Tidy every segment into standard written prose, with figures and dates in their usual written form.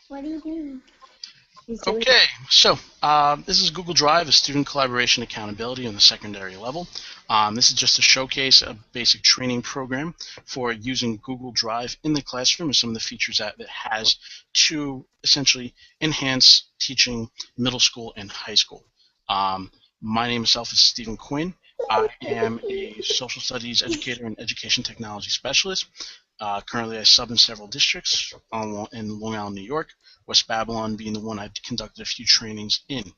What do you mean? Okay, so this is Google Drive, a student collaboration accountability on the secondary level. This is just to showcase a basic training program for using Google Drive in the classroom and some of the features that it has to essentially enhance teaching middle school and high school. My name itself is Stephen Quinn. I am a social studies educator and education technology specialist. Currently, I sub in several districts in Long Island, New York, West Babylon being the one I've conducted a few trainings in.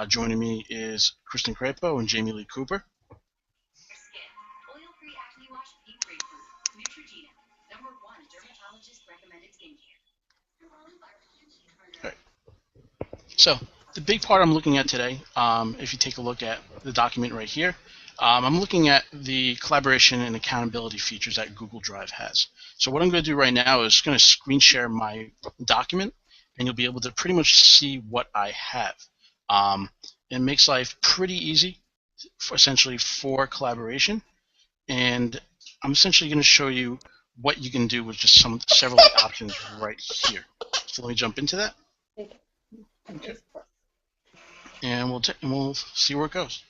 Joining me is Kristen Crapo and Jamie Lee Cooper. All right. So the big part I'm looking at today, if you take a look at the document right here, I'm looking at the collaboration and accountability features that Google Drive has. So what I'm going to do right now is going to screen share my document, and you'll be able to pretty much see what I have. It makes life pretty easy, essentially, for collaboration, and I'm essentially going to show you what you can do with just several of the options right here. So let me jump into that. Okay. And we'll see where it goes.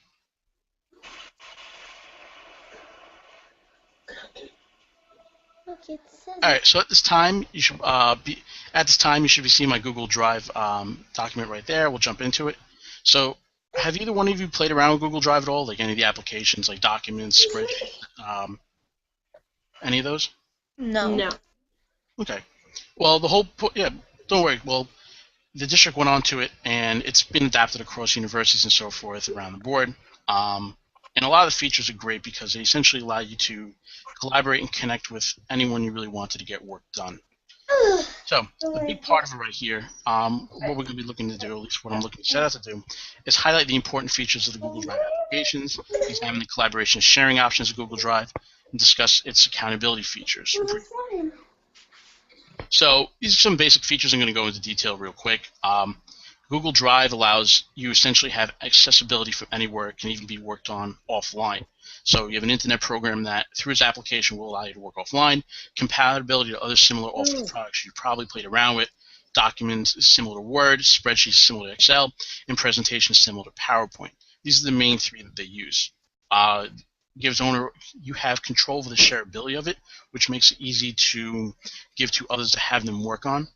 Look, All right. So at this time, you should be seeing my Google Drive document right there. We'll jump into it. So, have either one of you played around with Google Drive at all? Like any of the applications, like Documents, Spreadsheet, any of those? No. Okay. Well, yeah. Don't worry. Well, the district went onto it, and it's been adapted across universities and so forth around the board. And a lot of the features are great because they essentially allow you to collaborate and connect with anyone you really wanted to get work done. So the big part of it right here, what we're going to be looking to do, at least what I'm looking to set out to do, is highlight the important features of the Google Drive applications, examine the collaboration and sharing options of Google Drive, and discuss its accountability features. So these are some basic features. I'm going to go into detail real quick. Google Drive allows you essentially have accessibility from anywhere. It can even be worked on offline. So you have an internet program that, through its application, will allow you to work offline. Compatibility to other similar Office products you've probably played around with. Documents is similar to Word, Spreadsheets is similar to Excel, and presentations similar to PowerPoint. These are the main three that they use. Gives owner, you have control over the shareability of it, which makes it easy to give to others to have them work on.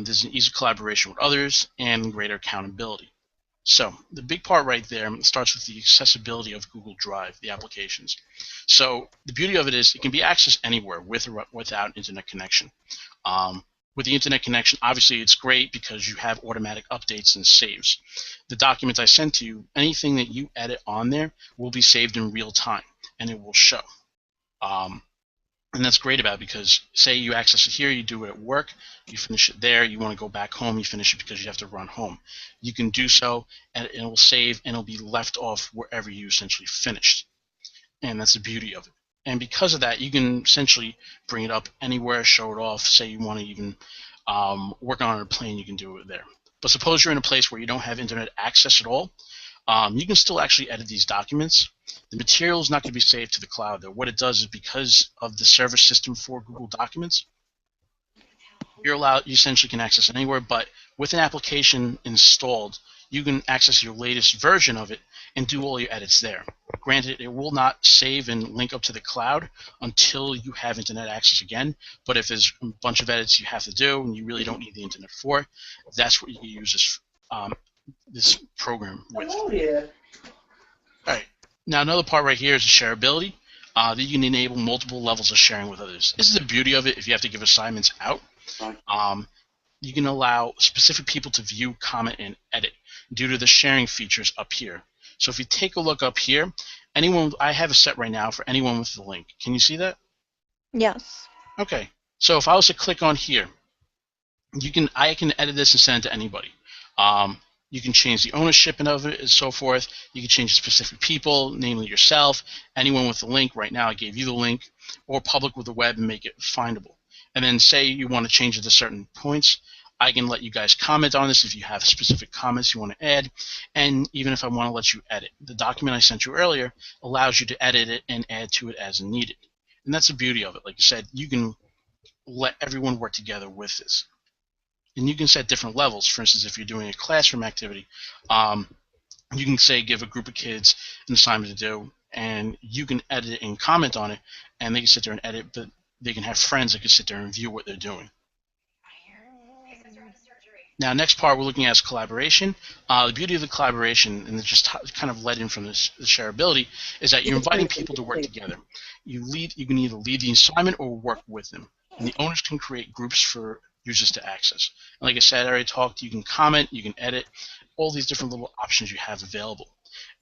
There's an easy collaboration with others and greater accountability. So the big part right there starts with the accessibility of Google Drive, the applications. So the beauty of it is it can be accessed anywhere with or without internet connection. With the internet connection, obviously it's great because you have automatic updates and saves. The documents I sent to you, anything that you edit on there will be saved in real time, and it will show. And that's great about it because, say you access it here, you do it at work, you finish it there, you want to go back home, you finish it because you have to run home. You can do so, and it will save, and it'll be left off wherever you essentially finished. And that's the beauty of it. And because of that, you can essentially bring it up anywhere, show it off. Say you want to even work on a plane, you can do it there. But suppose you're in a place where you don't have internet access at all, you can still actually edit these documents. The material is not going to be saved to the cloud, though. What it does is, because of the server system for Google Documents, you essentially can access it anywhere, but with an application installed, you can access your latest version of it and do all your edits there. Granted, it will not save and link up to the cloud until you have internet access again, but if there's a bunch of edits you have to do and you really don't need the internet for, that's what you can use this program with. Oh, yeah. All right. Now, another part right here is the shareability. That you can enable multiple levels of sharing with others. This is the beauty of it if you have to give assignments out. You can allow specific people to view, comment, and edit due to the sharing features up here. So if you take a look up here, I have a set right now for anyone with the link. Can you see that? Yes. Okay. So if I was to click on here, I can edit this and send it to anybody. You can change the ownership of it and so forth. You can change specific people, namely yourself, anyone with the link. Right now I gave you the link, or public with the web and make it findable. And then say you want to change it to certain points, I can let you guys comment on this if you have specific comments you want to add, and even if I want to let you edit. The document I sent you earlier allows you to edit it and add to it as needed. And that's the beauty of it. Like I said, you can let everyone work together with this. And you can set different levels. For instance, if you're doing a classroom activity, you can say give a group of kids an assignment to do, and you can edit it and comment on it, and they can sit there and edit, but they can have friends that can sit there and view what they're doing. Now, next part we're looking at is collaboration. The beauty of the collaboration, and it just kind of led in from this, the shareability, is that you're inviting people to work together. You can either lead the assignment or work with them. And the owners can create groups for users to access. And like I said, I already talked, you can comment, you can edit, all these different little options you have available.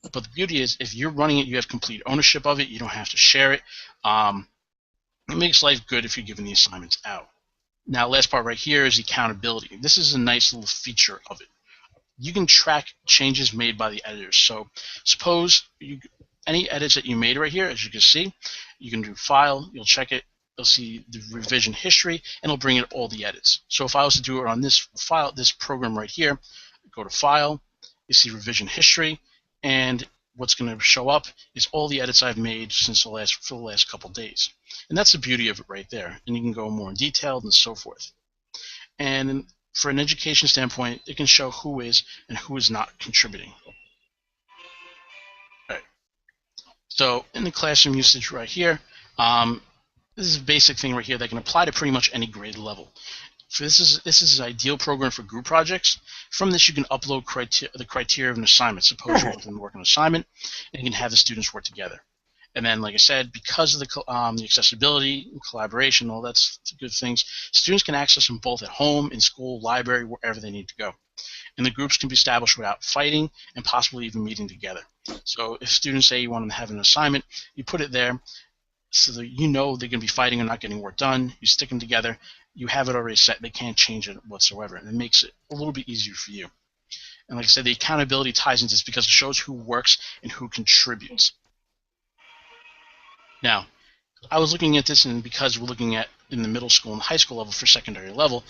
But the beauty is, if you're running it, you have complete ownership of it. You don't have to share it. It makes life good if you're giving the assignments out. Now, last part right here is accountability. This is a nice little feature of it. You can track changes made by the editors. So suppose any edits that you made right here, as you can see, you can do File, you'll check it, you'll see the revision history, and it'll bring in all the edits. So if I was to do it on this file, this program right here, go to File, you see revision history, and what's going to show up is all the edits I've made since for the last couple days. And that's the beauty of it right there. And you can go more in detail and so forth. And for an education standpoint, it can show who is and who is not contributing. All right. So in the classroom usage right here, this is a basic thing right here that can apply to pretty much any grade level. This is an ideal program for group projects. From this, you can upload the criteria of an assignment. Suppose you're working on an assignment, and you can have the students work together. And then, like I said, because of the accessibility and collaboration, all that's good things, students can access them both at home, in school, library, wherever they need to go. And the groups can be established without fighting and possibly even meeting together. So if students say you want them to have an assignment, you put it there so that you know they're going to be fighting or not getting work done. You stick them together. You have it already set. They can't change it whatsoever. And it makes it a little bit easier for you. And like I said, the accountability ties into this because it shows who works and who contributes. Now, I was looking at this, and because we're looking at in the middle school and high school level for secondary level,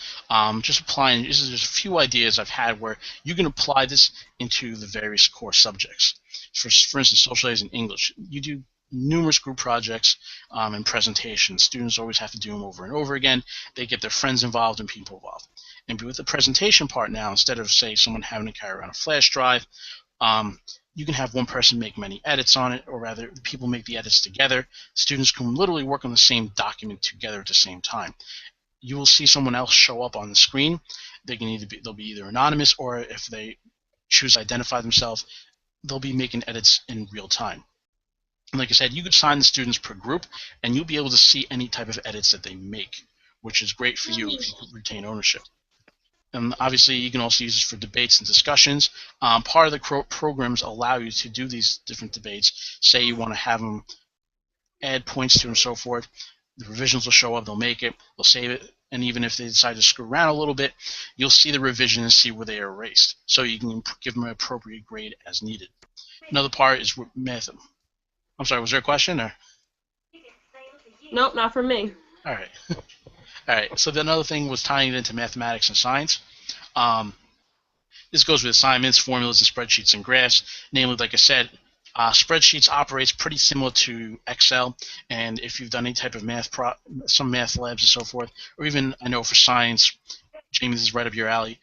just applying, this is just a few ideas I've had where you can apply this into the various core subjects. For instance, social studies and English. You do numerous group projects and presentations. Students always have to do them over and over again. They get their friends involved and people involved. And with the presentation part now, instead of, say, someone having to carry around a flash drive, you can have one person make many edits on it, or rather, people make the edits together. Students can literally work on the same document together at the same time. You will see someone else show up on the screen. They'll be either anonymous, or if they choose to identify themselves, they'll be making edits in real time. And like I said, you could assign the students per group, and you'll be able to see any type of edits that they make, which is great for you if you can retain ownership. And obviously, you can also use this for debates and discussions. Part of the programs allow you to do these different debates. Say you want to have them add points to and so forth. The revisions will show up. They'll make it. They'll save it. And even if they decide to screw around a little bit, you'll see the revision and see where they are erased. So you can give them an appropriate grade as needed. Another part is with math. I'm sorry, was there a question? Or? Nope, not for me. All right. All right, so the another thing was tying it into mathematics and science. This goes with assignments, formulas, and spreadsheets and graphs. Namely, like I said, spreadsheets operates pretty similar to Excel. And if you've done any type of math, some math labs and so forth, or even I know for science, Jamie, this is right up your alley.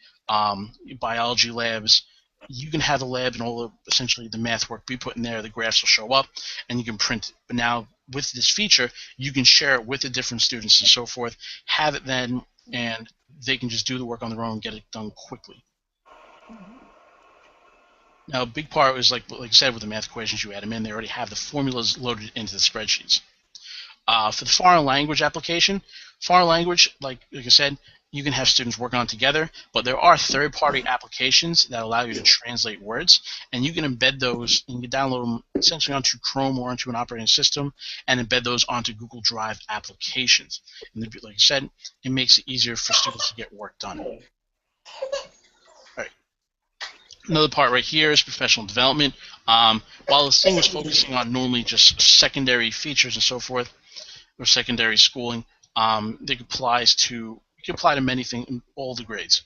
Biology labs, you can have a lab and all essentially the math work be put in there. The graphs will show up, and you can print it. But now with this feature, you can share it with the different students and so forth, have it then, and they can just do the work on their own and get it done quickly. Now, a big part was, like I said, with the math equations, you add them in. They already have the formulas loaded into the spreadsheets. For the foreign language application, foreign language, like I said, you can have students work on it together, but there are third-party applications that allow you to translate words, and you can embed those, and you can download them essentially onto Chrome or onto an operating system, and embed those onto Google Drive applications. And like I said, it makes it easier for students to get work done. All right. Another part right here is professional development. While this thing was focusing on normally just secondary features and so forth, or secondary schooling, it can apply to many things in all the grades.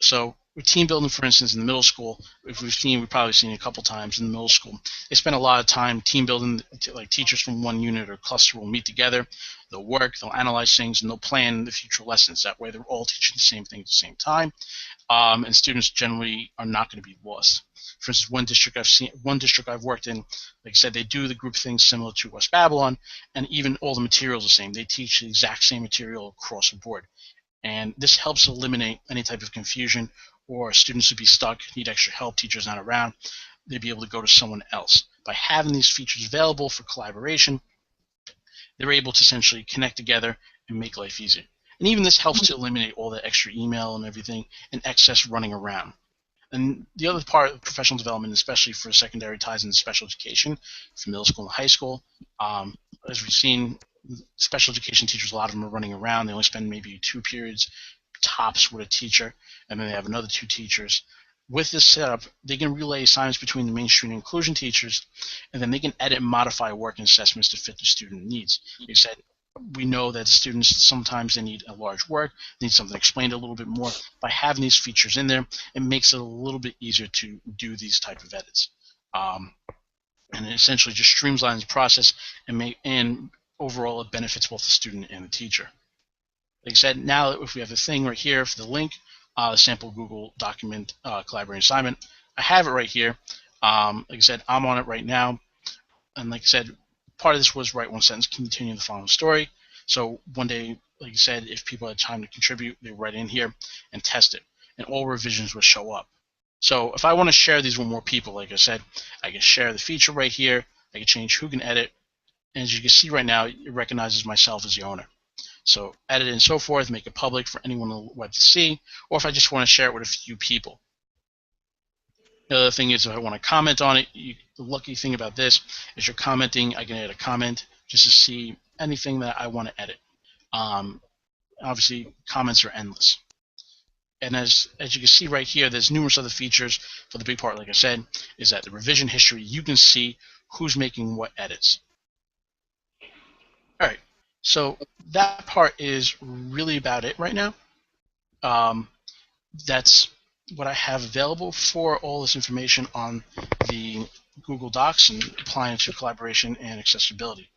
So with team building, for instance, in the middle school, we've probably seen it a couple times in the middle school. They spend a lot of time team building. Like teachers from one unit or cluster will meet together. They'll work, they'll analyze things, and they'll plan the future lessons. That way, they're all teaching the same thing at the same time, and students generally are not going to be lost. For instance, one district I've worked in, like I said, they do the group things similar to West Babylon, and even all the materials are the same. They teach the exact same material across the board. And this helps eliminate any type of confusion, or students would be stuck, need extra help, teachers not around, they'd be able to go to someone else. By having these features available for collaboration, they're able to essentially connect together and make life easier. And even this helps to eliminate all the extra email and everything and excess running around. And the other part of professional development, especially for secondary, ties into special education, for middle school and high school. As we've seen, special education teachers, a lot of them are running around. They only spend maybe 2 periods tops with a teacher, and then they have another 2 teachers. With this setup, they can relay assignments between the mainstream and inclusion teachers, and then they can edit and modify work and assessments to fit the student needs. Like I said, we know that students sometimes they need a large work, they need something explained a little bit more. By having these features in there, it makes it a little bit easier to do these type of edits. And it essentially just streamlines the process and overall it benefits both the student and the teacher. Like I said, now if we have the thing right here for the link, the sample Google document collaborating assignment, I have it right here. Like I said, I'm on it right now. And like I said, part of this was write one sentence, continue the following story. So one day, like I said, if people had time to contribute, they write in here and test it, and all revisions would show up. So if I want to share these with more people, like I said, I can share the feature right here. I can change who can edit, and as you can see right now, it recognizes myself as the owner. So edit it and so forth, make it public for anyone on the web to see, or if I just want to share it with a few people. The other thing is if I want to comment on it, the lucky thing about this is you're commenting, I can add a comment just to see anything that I want to edit. Obviously, comments are endless. And as you can see right here, there's numerous other features. For the big part, like I said, is that the revision history, you can see who's making what edits. All right, so that part is really about it right now. That's what I have available for all this information on the Google Docs and applying it to collaboration and accessibility.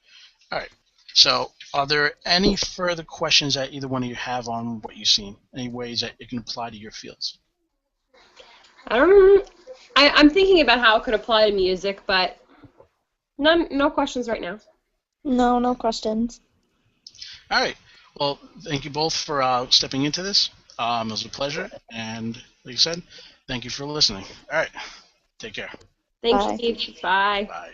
All right, so are there any further questions that either one of you have on what you've seen? Any ways that it can apply to your fields? I'm thinking about how it could apply to music, but no questions right now. No questions. All right. Well, thank you both for stepping into this. It was a pleasure, and like I said, thank you for listening. All right. Take care. Thanks, Bye. Steve. Bye. Bye.